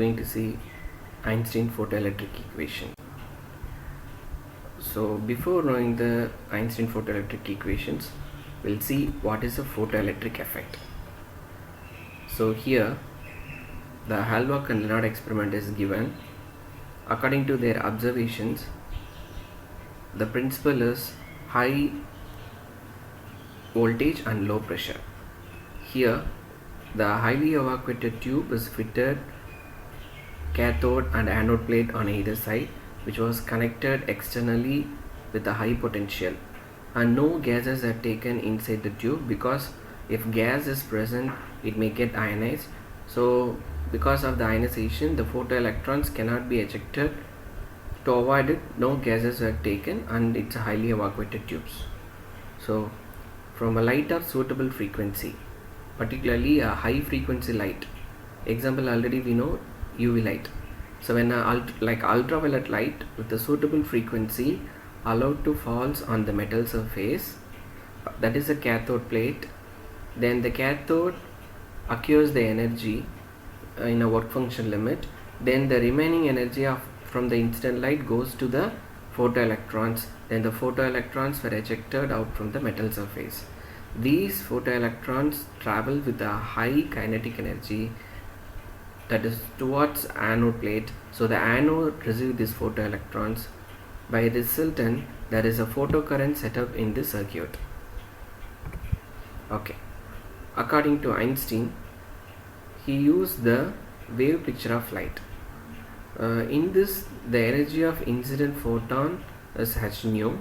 going to see Einstein photoelectric equation. So before knowing the Einstein photoelectric equations, we'll see what is a photoelectric effect. So here the Halbach and Lenard experiment is given. According to their observations, the principle is high voltage and low pressure. Here the highly evacuated tube is fitted cathode and anode plate on either side, which was connected externally with a high potential, and no gases are taken inside the tube, because if gas is present it may get ionized. So because of the ionization, the photoelectrons cannot be ejected. To avoid it, no gases are taken and it's a highly evacuated tubes. So from a light of suitable frequency, particularly a high frequency light, example already we know UV light. So when like ultraviolet light with a suitable frequency allowed to falls on the metal surface, that is a cathode plate, then the cathode acquires the energy in a work function limit. Then the remaining energy from the incident light goes to the photoelectrons. Then the photoelectrons were ejected out from the metal surface. These photoelectrons travel with a high kinetic energy, that is towards anode plate. So the anode receives these photoelectrons. By resultant, there is a photocurrent set up in the circuit. Okay. According to Einstein, he used the wave picture of light. In this, the energy of incident photon is h nu.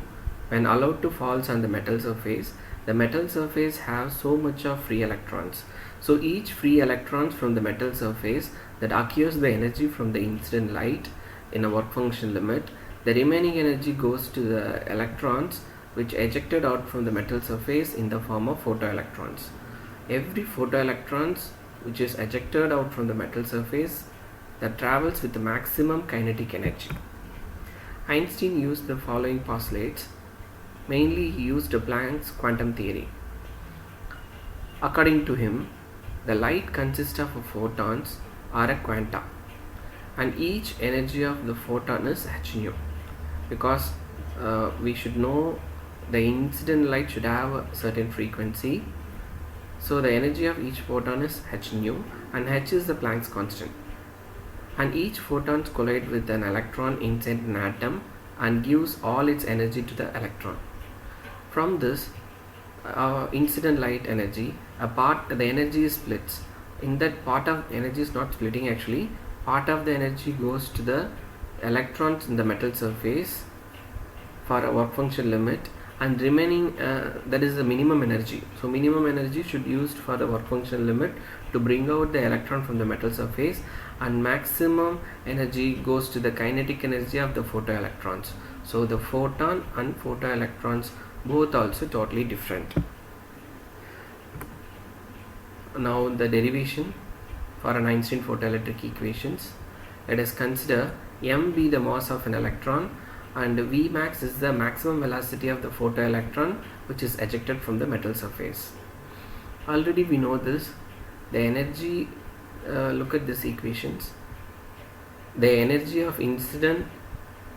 When allowed to falls on the metal surface, the metal surface has so much of free electrons. So each free electrons from the metal surface that acquires the energy from the incident light in a work function limit, the remaining energy goes to the electrons which ejected out from the metal surface in the form of photoelectrons. Every photoelectrons which is ejected out from the metal surface, that travels with the maximum kinetic energy. Einstein used the following postulates. Mainly he used Planck's quantum theory. According to him, the light consists of photons or a quanta, and each energy of the photon is h nu, because we should know the incident light should have a certain frequency. So the energy of each photon is h nu, and h is the Planck's constant, and each photon collides with an electron inside an atom and gives all its energy to the electron. From this incident light energy, the energy splits. In that, part of energy is not splitting actually. Part of the energy goes to the electrons in the metal surface for a work function limit, and remaining that is the minimum energy. So minimum energy should be used for the work function limit to bring out the electron from the metal surface, and maximum energy goes to the kinetic energy of the photoelectrons. So the photon and photoelectrons both also totally different. Now the derivation for an Einstein photoelectric equations. Let us consider m be the mass of an electron and V max is the maximum velocity of the photoelectron which is ejected from the metal surface. Already we know this. The energy, look at these equations. The energy of incident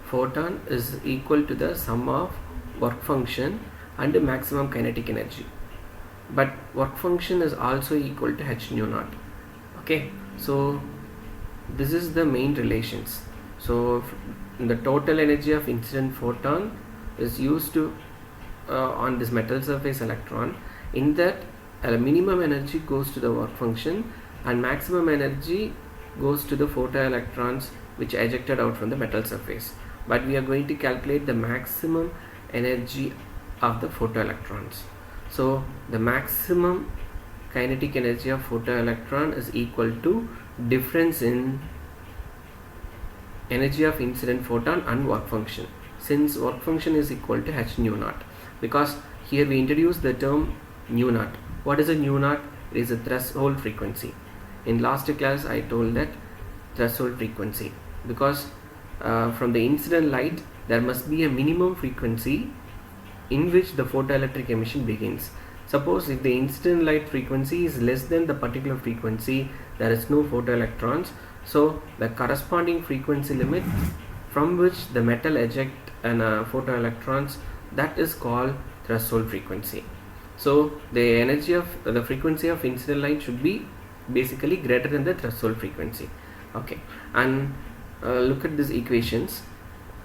photon is equal to the sum of work function and the maximum kinetic energy, but work function is also equal to h nu naught. Okay, so this is the main relations. So the total energy of incident photon is used to on this metal surface electron. In that, minimum energy goes to the work function and maximum energy goes to the photoelectrons which are ejected out from the metal surface. But we are going to calculate the maximum energy of the photoelectrons. So the maximum kinetic energy of photoelectron is equal to difference in energy of incident photon and work function, since work function is equal to h nu naught, because here we introduce the term nu naught. What is a nu naught? It is a threshold frequency. In last class I told that threshold frequency, because from the incident light there must be a minimum frequency in which the photoelectric emission begins. Suppose if the incident light frequency is less than the particular frequency, there is no photoelectrons. So the corresponding frequency limit from which the metal eject and photoelectrons, that is called threshold frequency. So the energy of the frequency of incident light should be basically greater than the threshold frequency. Okay, and look at these equations.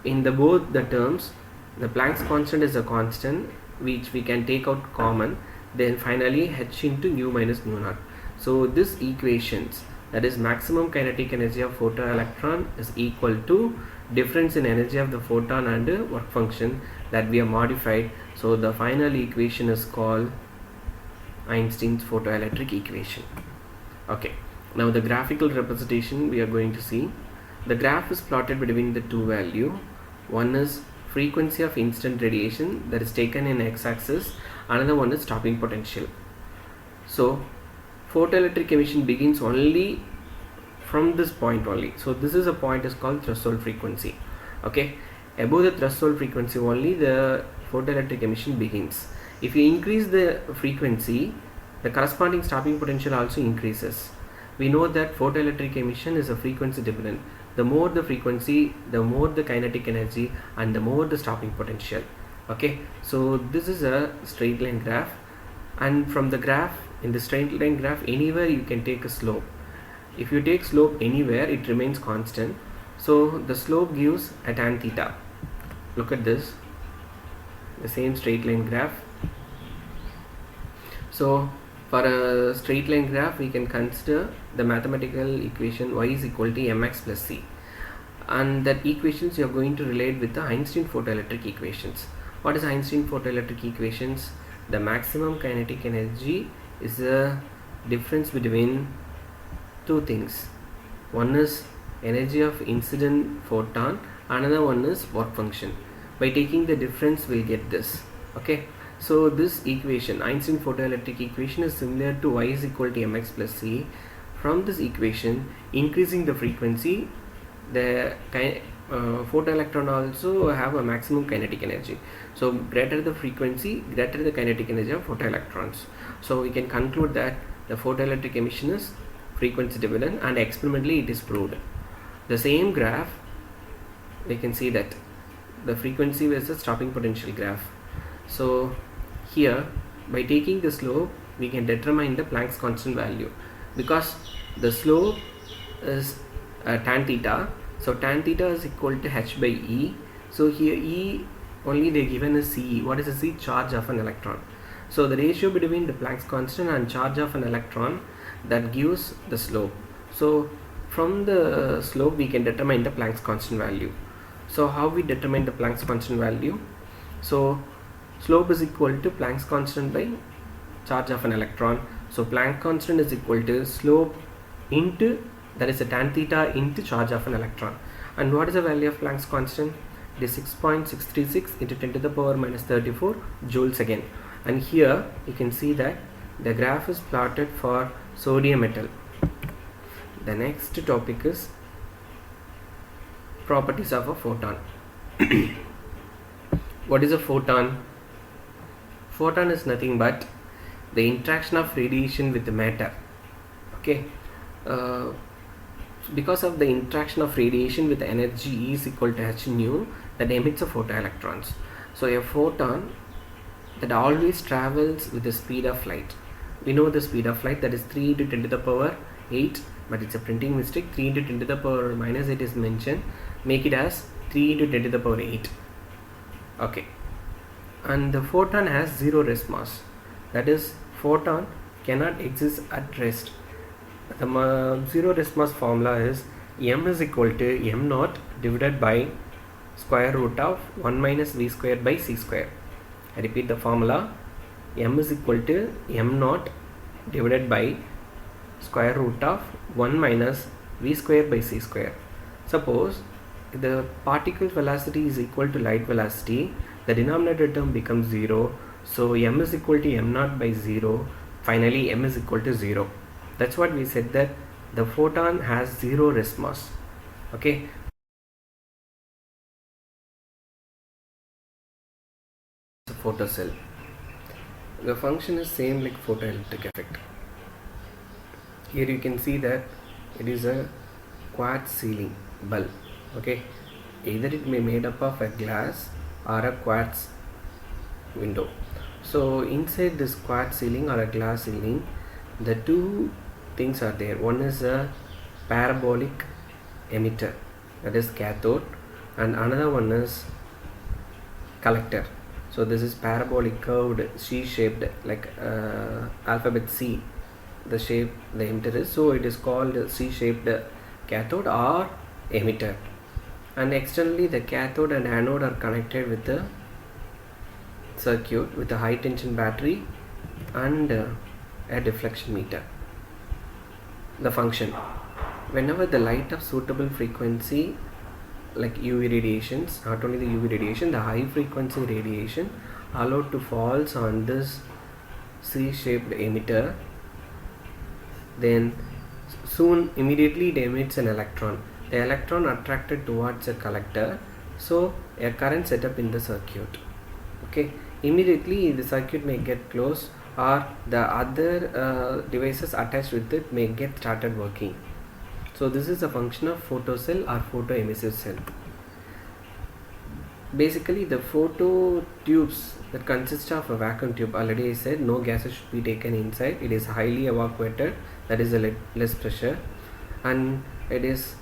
In the both the terms, the Planck's constant is a constant which we can take out common, then finally h into nu minus mu naught. So this equations, that is maximum kinetic energy of photoelectron is equal to difference in energy of the photon and work function that we have modified. So the final equation is called Einstein's photoelectric equation. Okay, now the graphical representation we are going to see. The graph is plotted between the two value. One is frequency of incident radiation, that is taken in x-axis. Another one is stopping potential. So photoelectric emission begins only from this point only. So this is a point is called threshold frequency. Okay, above the threshold frequency only the photoelectric emission begins. If you increase the frequency, the corresponding stopping potential also increases. We know that photoelectric emission is a frequency dependent. The more the frequency, the more the kinetic energy and the more the stopping potential. Okay, so this is a straight line graph, and from the graph, in the straight line graph, anywhere you can take a slope. If you take slope anywhere, it remains constant. So the slope gives a tan theta. Look at this, the same straight line graph. So for a straight line graph, we can consider the mathematical equation y is equal to mx plus c, and that equations you are going to relate with the Einstein photoelectric equations. What is Einstein photoelectric equations? The maximum kinetic energy is the difference between two things. One is energy of incident photon, another one is work function. By taking the difference, we'll get this. Okay, so this equation, Einstein photoelectric equation, is similar to y is equal to mx plus c. From this equation, increasing the frequency, the photoelectron also have a maximum kinetic energy. So greater the frequency, greater the kinetic energy of photoelectrons. So we can conclude that the photoelectric emission is frequency dependent, and experimentally it is proved. The same graph, we can see that the frequency versus stopping potential graph. So here, by taking the slope, we can determine the Planck's constant value, because the slope is tan theta. So tan theta is equal to h by E. So here E only they given is CE. What is the C? Charge of an electron. So the ratio between the Planck's constant and charge of an electron, that gives the slope. So from the slope we can determine the Planck's constant value. So how we determine the Planck's constant value? So slope is equal to Planck's constant by charge of an electron. So Planck constant is equal to slope into, that is a tan theta, into charge of an electron. And what is the value of Planck's constant? It is 6.636 into 10 to the power minus 34 joules again. And here you can see that the graph is plotted for sodium metal. The next topic is properties of a photon. What is a photon? Photon is nothing but the interaction of radiation with the matter. Okay, because of the interaction of radiation with energy E is equal to h nu, that emits a photoelectrons. So a photon that always travels with the speed of light. We know the speed of light, that is 3 into 10 to the power 8, but it's a printing mistake. 3 into 10 to the power minus 8 is mentioned. Make it as 3 into 10 to the power 8. Okay, and the photon has zero rest mass. That is, photon cannot exist at rest. The zero rest mass formula is m is equal to m naught divided by square root of 1 minus v square by c square. I repeat the formula, m is equal to m naught divided by square root of 1 minus v square by c square. Suppose the particle's velocity is equal to light velocity, the denominator term becomes 0. So m is equal to m naught by 0. Finally m is equal to 0. That's what we said, that the photon has zero rest mass. Okay, a photocell. The function is same like photoelectric effect. Here you can see that it is a quartz ceiling bulb. Okay, either it may made up of a glass or a quartz window. So inside this quartz ceiling or a glass ceiling, the two things are there. One is a parabolic emitter, that is cathode, and another one is collector. So this is parabolic curved C-shaped, like alphabet C, the shape the emitter is. So it is called C-shaped cathode or emitter. And externally the cathode and anode are connected with the circuit with a high tension battery and a deflection meter. The function: whenever the light of suitable frequency, like UV radiations, not only the UV radiation, the high frequency radiation allowed to falls on this C-shaped emitter, then soon immediately it emits an electron. The electron attracted towards a collector, so a current set up in the circuit. Okay, immediately the circuit may get closed, or the other devices attached with it may get started working. So this is a function of photocell or photoemissive cell. Basically the photo tubes that consist of a vacuum tube, already I said no gases should be taken inside, it is highly evacuated, that is a less pressure, and it is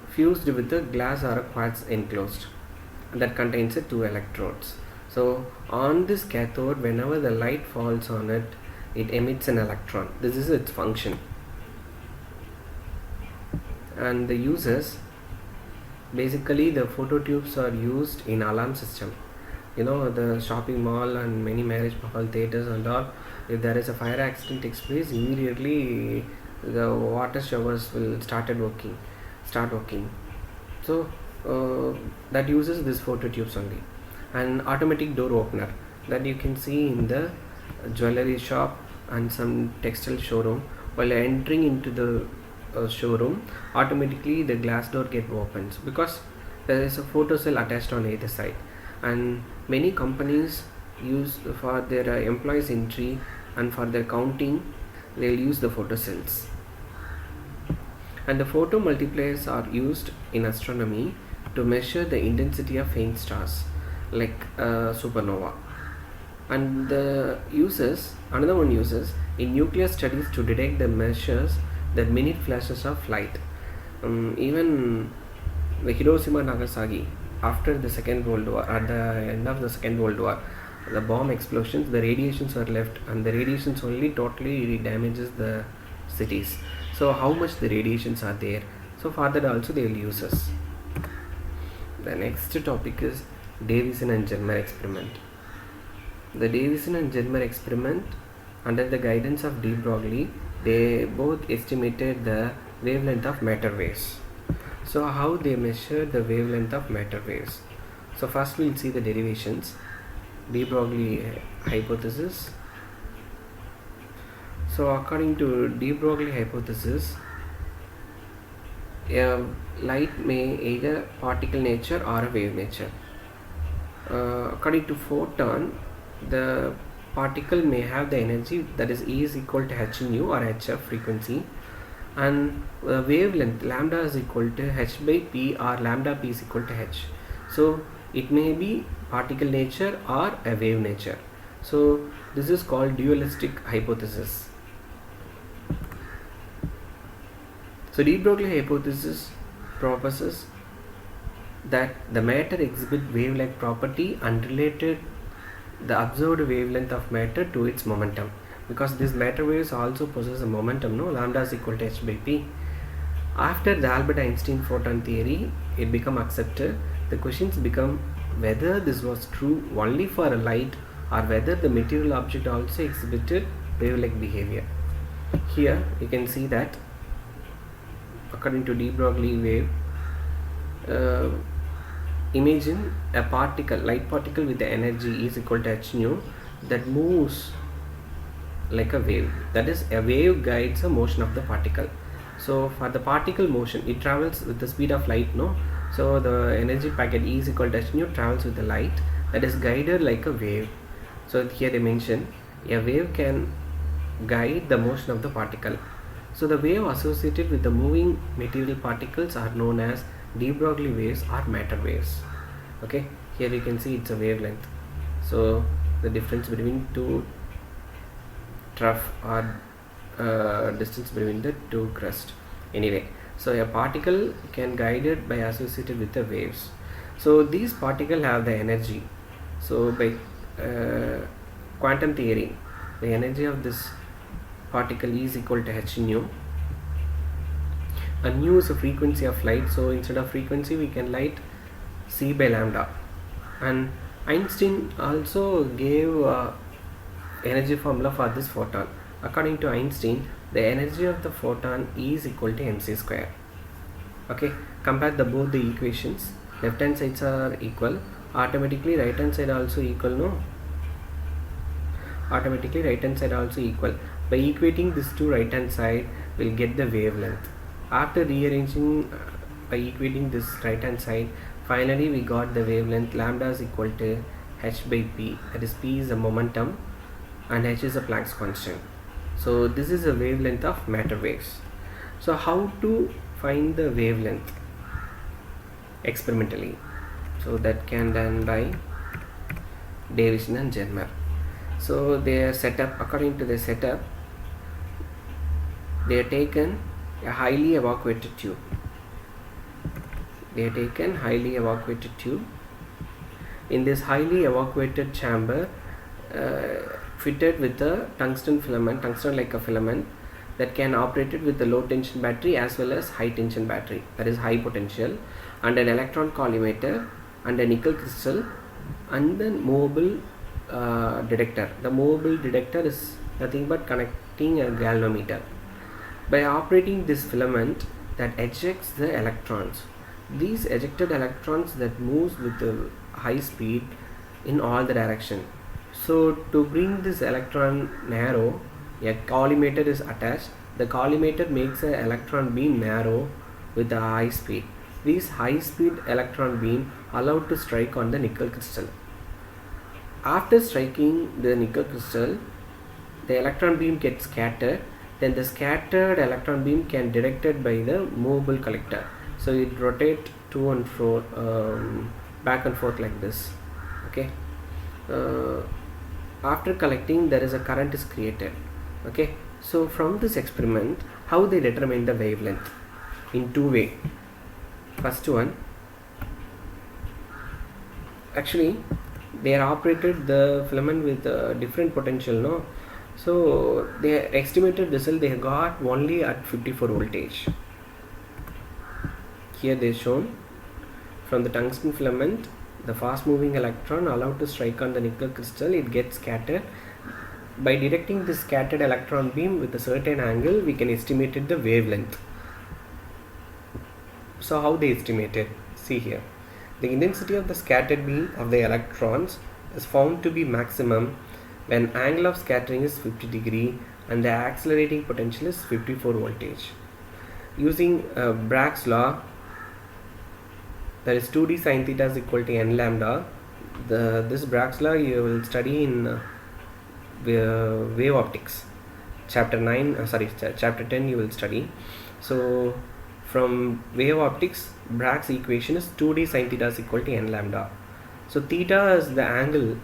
fused with a glass or a quartz enclosed that contains two electrodes. So on this cathode, whenever the light falls on it, it emits an electron. This is its function. And the uses, basically the phototubes are used in alarm system. You know, the shopping mall and many marriage hall, theaters and all, if there is a fire accident takes place, immediately the water showers will start working. So that uses this phototubes only. And automatic door opener that you can see in the jewelry shop and some textile showroom. While entering into the showroom, automatically the glass door get opens because there is a photocell attached on either side. And many companies use for their employees entry and for their counting, they'll use the photocells. And the photo multipliers are used in astronomy to measure the intensity of faint stars like supernova. And the uses, another one uses in nuclear studies to detect the measures the minute flashes of light. Even the Hiroshima Nagasaki, after the Second World War, at the end of the Second World War, the bomb explosions, the radiations were left, and the radiations only totally damages the cities. So how much the radiations are there? So for that also they will use us. The next topic is Davison and Germer experiment. The Davison and Germer experiment, under the guidance of de Broglie, they both estimated the wavelength of matter waves. So how they measure the wavelength of matter waves? So first we'll see the derivations. De Broglie hypothesis. So according to de Broglie hypothesis, light may either particle nature or a wave nature. According to photon, the particle may have the energy that is E is equal to h nu or hf frequency, and wavelength lambda is equal to h by p or lambda p is equal to h. So it may be particle nature or a wave nature. So this is called dualistic hypothesis. So de Broglie hypothesis proposes that the matter exhibit wave-like property unrelated the observed wavelength of matter to its momentum, because these matter waves also possess a momentum, no, lambda is equal to h by p. After the Albert Einstein photon theory, it become accepted. The questions become whether this was true only for a light or whether the material object also exhibited wave-like behavior. Here you can see that according to de Broglie wave, imagine a particle, light particle with the energy is equal to h nu, that moves like a wave. That is, a wave guides the motion of the particle. So for the particle motion, it travels with the speed of light, no? So the energy packet E is equal to h nu travels with the light, that is guided like a wave. So here they mention a wave can guide the motion of the particle. So the wave associated with the moving material particles are known as de Broglie waves or matter waves. Okay, here you can see it's a wavelength. So the difference between two trough or distance between the two crust. Anyway, so a particle can guided by associated with the waves. So these particles have the energy. So by quantum theory, the energy of this particle is equal to h nu. And nu is the frequency of light. So instead of frequency, we can light c by lambda. And Einstein also gave energy formula for this photon. According to Einstein, the energy of the photon is equal to mc square. Okay, compare both the equations. Left hand sides are equal. Automatically right hand side also equal, no? Automatically right hand side also equal. By equating this to right hand side, we'll get the wavelength. After rearranging by equating this right hand side, finally we got the wavelength. Lambda is equal to h by p. That is, p is the momentum and h is a Planck's constant. So this is a wavelength of matter waves. So how to find the wavelength experimentally? So that can done by Davison and Germer. So their setup, according to the setup, they are taken a highly evacuated tube. They are taken highly evacuated tube. In this highly evacuated chamber, fitted with a tungsten filament, tungsten like a filament that can operate it with the low tension battery as well as high tension battery, that is high potential, and an electron collimator and a nickel crystal and then movable detector. The movable detector is nothing but connecting a galvanometer. By operating this filament that ejects the electrons, these ejected electrons that moves with a high speed in all the direction. So to bring this electron narrow, a collimator is attached. The collimator makes an electron beam narrow with a high speed. These high speed electron beam allowed to strike on the nickel crystal. After striking the nickel crystal, the electron beam gets scattered. Then the scattered electron beam can be directed by the movable collector. So it rotates to and fro, back and forth like this. Okay. After collecting, there is a current is created. Okay. So from this experiment, how they determine the wavelength? In two ways. First one, actually they are operated the filament with different potential, no? So their estimated result they got only at 54 voltage. Here they shown from the tungsten filament, the fast moving electron allowed to strike on the nickel crystal, it gets scattered. By directing this scattered electron beam with a certain angle, we can estimate the wavelength. So how they estimated? See here, the intensity of the scattered beam of the electrons is found to be maximum when angle of scattering is 50 degree and the accelerating potential is 54 voltage. Using Bragg's law, that is 2d sin theta is equal to n lambda. This Bragg's law you will study in wave optics, chapter 10 you will study. So from wave optics, Bragg's equation is 2d sin theta is equal to n lambda. So theta is the angle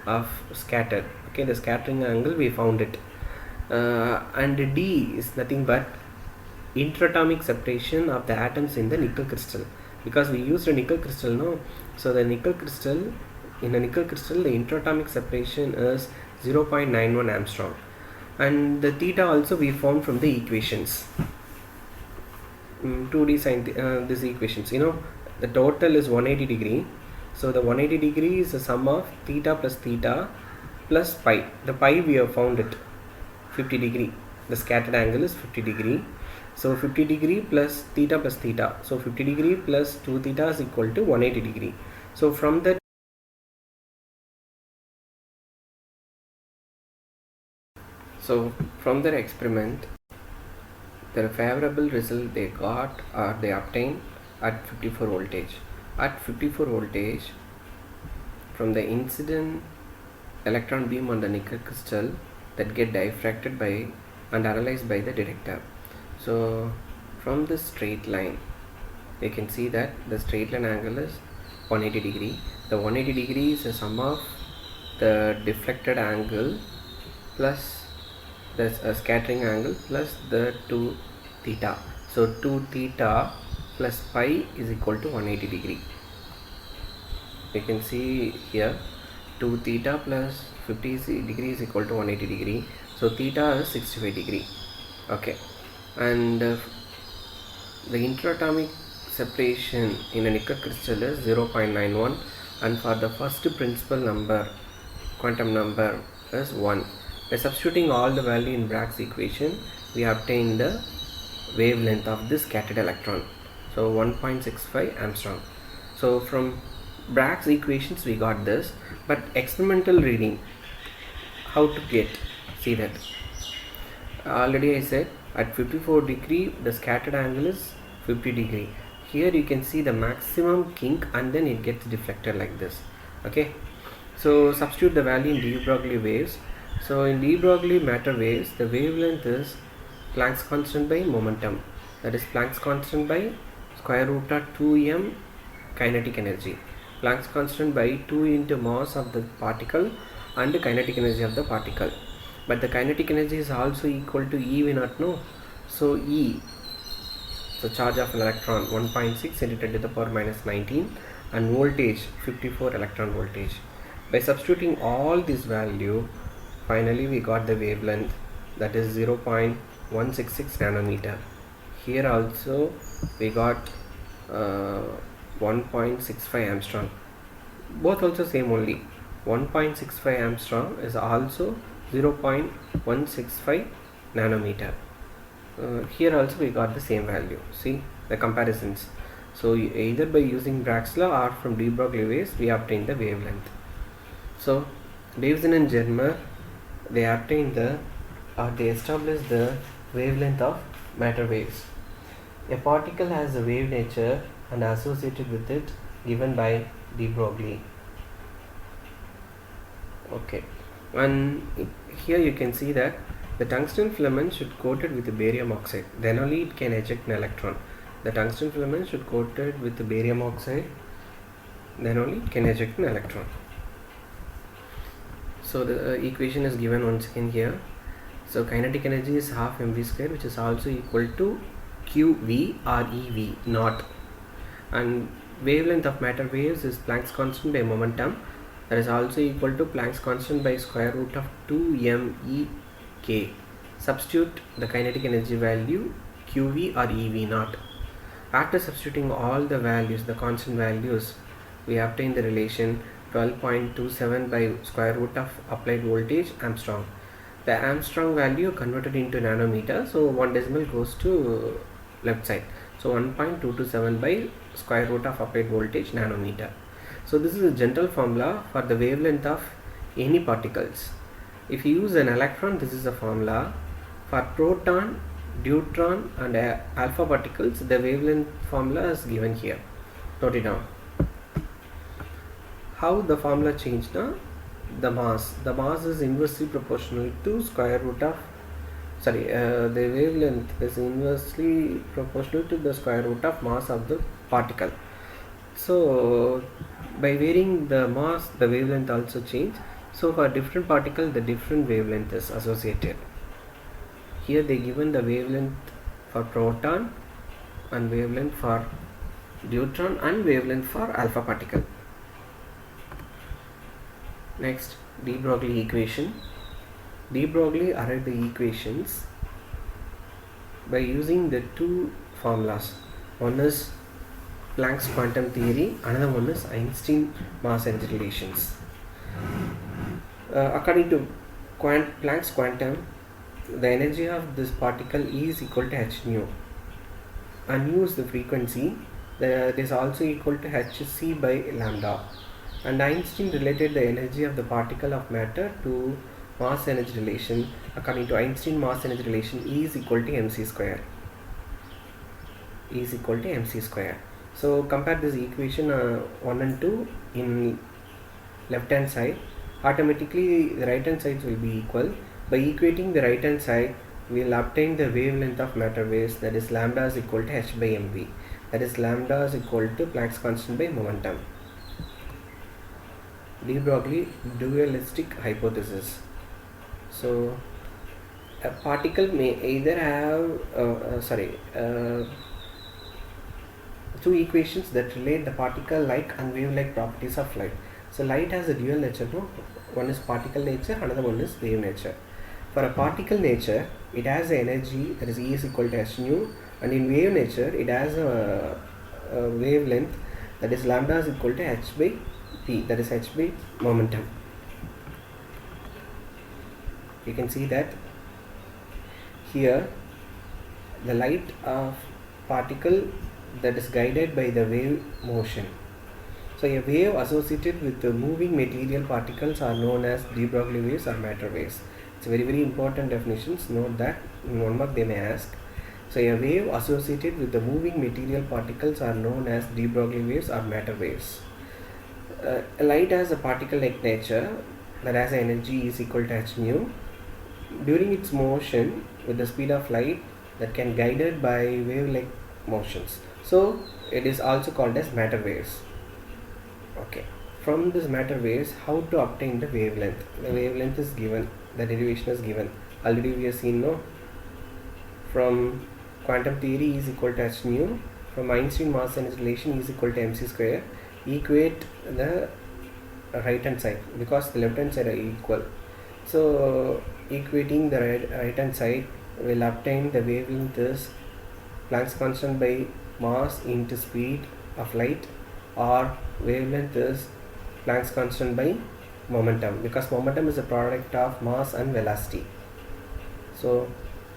of scattered. Okay, the scattering angle we found it, and d is nothing but interatomic separation of the atoms in the nickel crystal, because we used a nickel crystal, no? So the nickel crystal, in a nickel crystal, the interatomic separation is 0.91 angstrom, and the theta also we found from the equations. 2d sin these equations, you know, the total is 180 degree. So the 180 degree is the sum of theta plus pi. The pi we have found it 50 degree. The scattered angle is 50 degree. So 50 degree plus theta. So 50 degree plus 2 theta is equal to 180 degree. So from that, their experiment, the favorable result they got or they obtained at 54 voltage. At 54 voltage, from the incident electron beam on the nickel crystal that get diffracted by and analyzed by the detector. So from this straight line you can see that the straight line angle is 180 degree. The 180 degree is the sum of the deflected angle plus the scattering angle plus the 2 theta. So 2 theta plus pi is equal to 180 degree. You can see here 2 theta plus 50 degree is equal to 180 degree. So theta is 65 degree. Okay, and the interatomic separation in a nickel crystal is 0.91, and for the first principal number, quantum number, is 1. By substituting all the value in Bragg's equation, we obtain the wavelength of this scattered electron. So 1.65 Armstrong. So from Bragg's equations we got this, but experimental reading, how to get? See that. Already I said at 54 degree the scattered angle is 50 degree. Here you can see the maximum kink and then it gets deflected like this. Okay, so substitute the value in de Broglie waves. So in de Broglie matter waves, the wavelength is Planck's constant by momentum, that is Planck's constant by square root of 2m kinetic energy, Planck's constant by 2 into mass of the particle and the kinetic energy of the particle. But the kinetic energy is also equal to E, we not know. So E, so charge of an electron 1.6 into 10 to the power minus 19, and voltage 54 electron voltage. By substituting all this value, finally we got the wavelength, that is 0.166 nanometer. Here also we got 1.65 Armstrong. Both also same only. 1.65 Armstrong is also 0.165 nanometer. Here also we got the same value. See the comparisons. So either by using Bragg's law or from de Broglie waves we obtain the wavelength. So Davison and Germer, they obtained they established the wavelength of matter waves. A particle has a wave nature and associated with it given by de Broglie. Okay, and here you can see that the tungsten filament should coated with the barium oxide, then only it can eject an electron. The tungsten filament should coated with the barium oxide, then only it can eject an electron. So the equation is given once again here. So kinetic energy is half mv square, which is also equal to qv or ev naught, and wavelength of matter waves is Planck's constant by momentum, that is also equal to Planck's constant by square root of 2 MEK. Substitute the kinetic energy value qv or ev naught. After substituting all the values, the constant values, we obtain the relation 12.27 by square root of applied voltage Armstrong. The Armstrong value converted into nanometer, so 1 decimal goes to left side. So 1.227 by square root of applied voltage nanometer. So this is a general formula for the wavelength of any particles. If you use an electron, this is a formula. For proton, deuteron and alpha particles, the wavelength formula is given here. Note it down. How the formula changed now? The mass is inversely proportional to square root of the wavelength is inversely proportional to the square root of mass of the particle. So by varying the mass, the wavelength also change. So for different particle, the different wavelength is associated. Here they given the wavelength for proton and wavelength for deuteron and wavelength for alpha particle. Next, de Broglie equation. De Broglie arrived the equations by using the two formulas. One is Planck's quantum theory, another one is Einstein mass energy relations. According to Planck's quantum, the energy of this particle is equal to h nu, and nu is the frequency. That is also equal to hc by lambda. And Einstein related the energy of the particle of matter to mass energy relation. According to Einstein, mass energy relation E is equal to mc square. E is equal to mc square. So compare this equation 1 and 2 in left hand side. Automatically the right hand sides will be equal. By equating the right hand side, we will obtain the wavelength of matter waves, that is lambda is equal to h by mv, that is lambda is equal to Planck's constant by momentum. De Broglie dualistic hypothesis. So a particle may either have two equations that relate the particle-like and wave-like properties of light. So light has a dual nature, no? One is particle nature, another one is wave nature. For a particle nature, it has the energy, that is E is equal to h nu, and in wave nature, it has a wavelength, that is lambda is equal to h by p, that is h by momentum. You can see that here the light of particle that is guided by the wave motion. So a wave associated with the moving material particles are known as de Broglie waves or matter waves. It's a very important definitions. Note that in 1 mark they may ask. So a wave associated with the moving material particles are known as de Broglie waves or matter waves. Light has a particle-like nature, that has energy is equal to h nu. During its motion with the speed of light, that can guided by wave-like motions. So it is also called as matter waves. Okay. From this matter waves, how to obtain the wavelength? The wavelength is given. The derivation is given. Already we have seen, no? From quantum theory is equal to h nu. From Einstein mass and its relation is equal to mc square. Equate the right hand side because the left hand side are equal. So equating the right hand side will obtain the wavelength is Planck's constant by mass into speed of light, or wavelength is Planck's constant by momentum, because momentum is a product of mass and velocity. So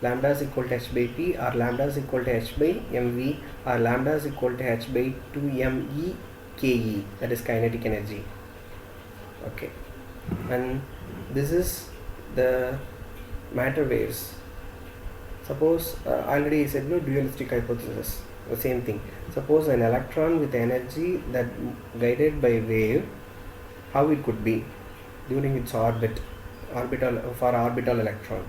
lambda is equal to h by p, or lambda is equal to h by mv, or lambda is equal to h by 2me ke, that is kinetic energy. Okay, and this is the matter waves. Suppose already I said, no, dualistic hypothesis, the same thing. Suppose an electron with energy that guided by wave, how it could be during its orbital electron.